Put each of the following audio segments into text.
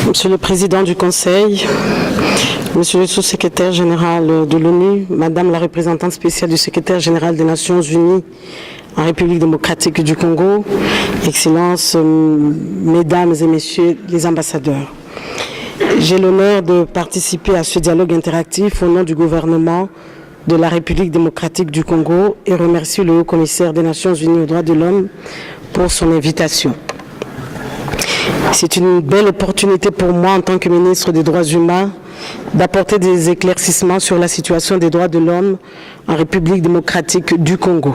Monsieur le Président du Conseil, Monsieur le Sous-secrétaire général de l'ONU, Madame la représentante spéciale du Secrétaire général des Nations Unies en République démocratique du Congo, Excellences, Mesdames et Messieurs les ambassadeurs. J'ai l'honneur de participer à ce dialogue interactif au nom du gouvernement de la République démocratique du Congo et remercie le haut-commissaire des Nations Unies aux droits de l'homme pour son invitation. C'est une belle opportunité pour moi en tant que ministre des Droits humains d'apporter des éclaircissements sur la situation des droits de l'homme en République démocratique du Congo,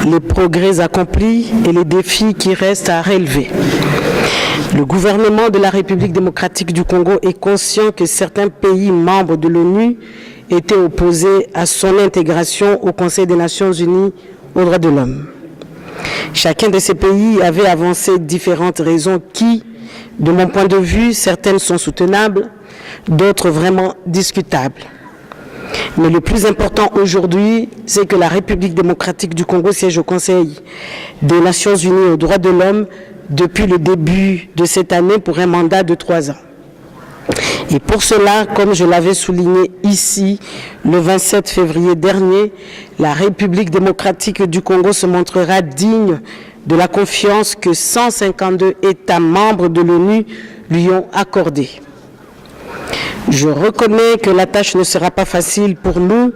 les progrès accomplis et les défis qui restent à relever. Le gouvernement de la République démocratique du Congo est conscient que certains pays membres de l'ONU étaient opposés à son intégration au Conseil des Nations Unies aux droits de l'homme. Chacun de ces pays avait avancé différentes raisons qui, de mon point de vue, certaines sont soutenables, d'autres vraiment discutables. Mais le plus important aujourd'hui, c'est que la République démocratique du Congo siège au Conseil des Nations Unies aux droits de l'homme depuis le début de cette année pour un mandat de 3 ans. Et pour cela, comme je l'avais souligné ici le 27 février dernier, la République démocratique du Congo se montrera digne de la confiance que 152 États membres de l'ONU lui ont accordée. Je reconnais que la tâche ne sera pas facile pour nous,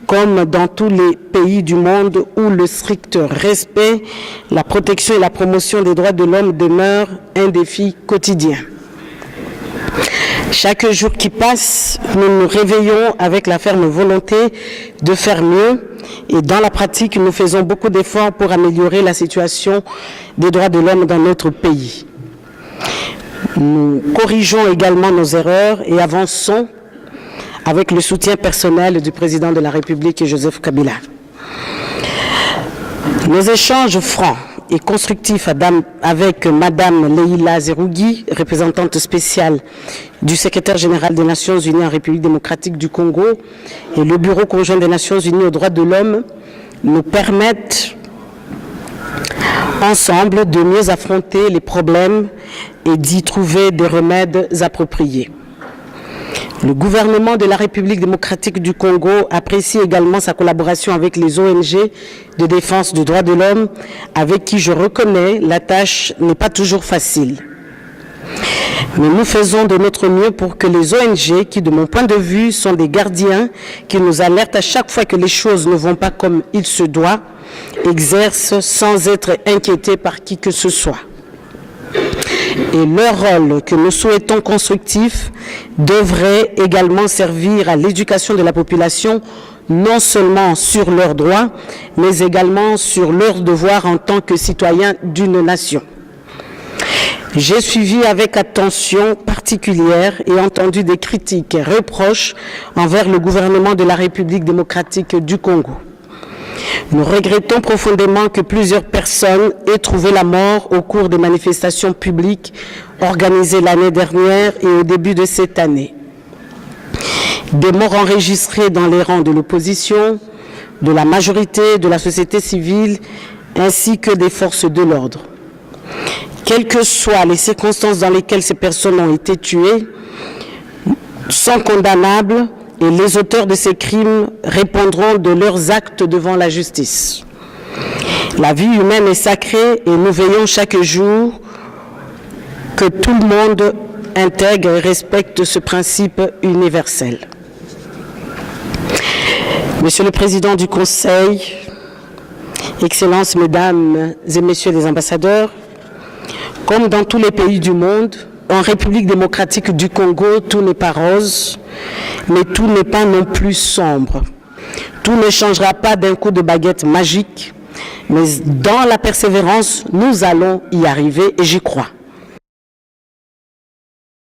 comme dans tous les pays du monde où le strict respect, la protection et la promotion des droits de l'homme demeurent un défi quotidien. Chaque jour qui passe, nous nous réveillons avec la ferme volonté de faire mieux et dans la pratique, nous faisons beaucoup d'efforts pour améliorer la situation des droits de l'homme dans notre pays. Nous corrigeons également nos erreurs et avançons avec le soutien personnel du président de la République, Joseph Kabila. Nos échanges francs et constructifs avec Madame Leïla Zerougui, représentante spéciale du secrétaire général des Nations Unies en République démocratique du Congo et le Bureau conjoint des Nations Unies aux droits de l'homme nous permettent ensemble de mieux affronter les problèmes et d'y trouver des remèdes appropriés. Le gouvernement de la République démocratique du Congo apprécie également sa collaboration avec les ONG de défense des droits de l'homme, avec qui je reconnais la tâche n'est pas toujours facile. Mais nous faisons de notre mieux pour que les ONG, qui de mon point de vue sont des gardiens, qui nous alertent à chaque fois que les choses ne vont pas comme il se doit, exercent sans être inquiétés par qui que ce soit. Et leur rôle, que nous souhaitons constructif, devrait également servir à l'éducation de la population, non seulement sur leurs droits, mais également sur leurs devoirs en tant que citoyens d'une nation. J'ai suivi avec attention particulière et entendu des critiques et reproches envers le gouvernement de la République démocratique du Congo. Nous regrettons profondément que plusieurs personnes aient trouvé la mort au cours des manifestations publiques organisées l'année dernière et au début de cette année. Des morts enregistrées dans les rangs de l'opposition, de la majorité, de la société civile, ainsi que des forces de l'ordre. Quelles que soient les circonstances dans lesquelles ces personnes ont été tuées, sont condamnables et les auteurs de ces crimes répondront de leurs actes devant la justice. La vie humaine est sacrée et nous veillons chaque jour que tout le monde intègre et respecte ce principe universel. Monsieur le Président du Conseil, Excellences, Mesdames et Messieurs les ambassadeurs, comme dans tous les pays du monde, en République démocratique du Congo, tout n'est pas rose, mais tout n'est pas non plus sombre. Tout ne changera pas d'un coup de baguette magique, mais dans la persévérance, nous allons y arriver et j'y crois.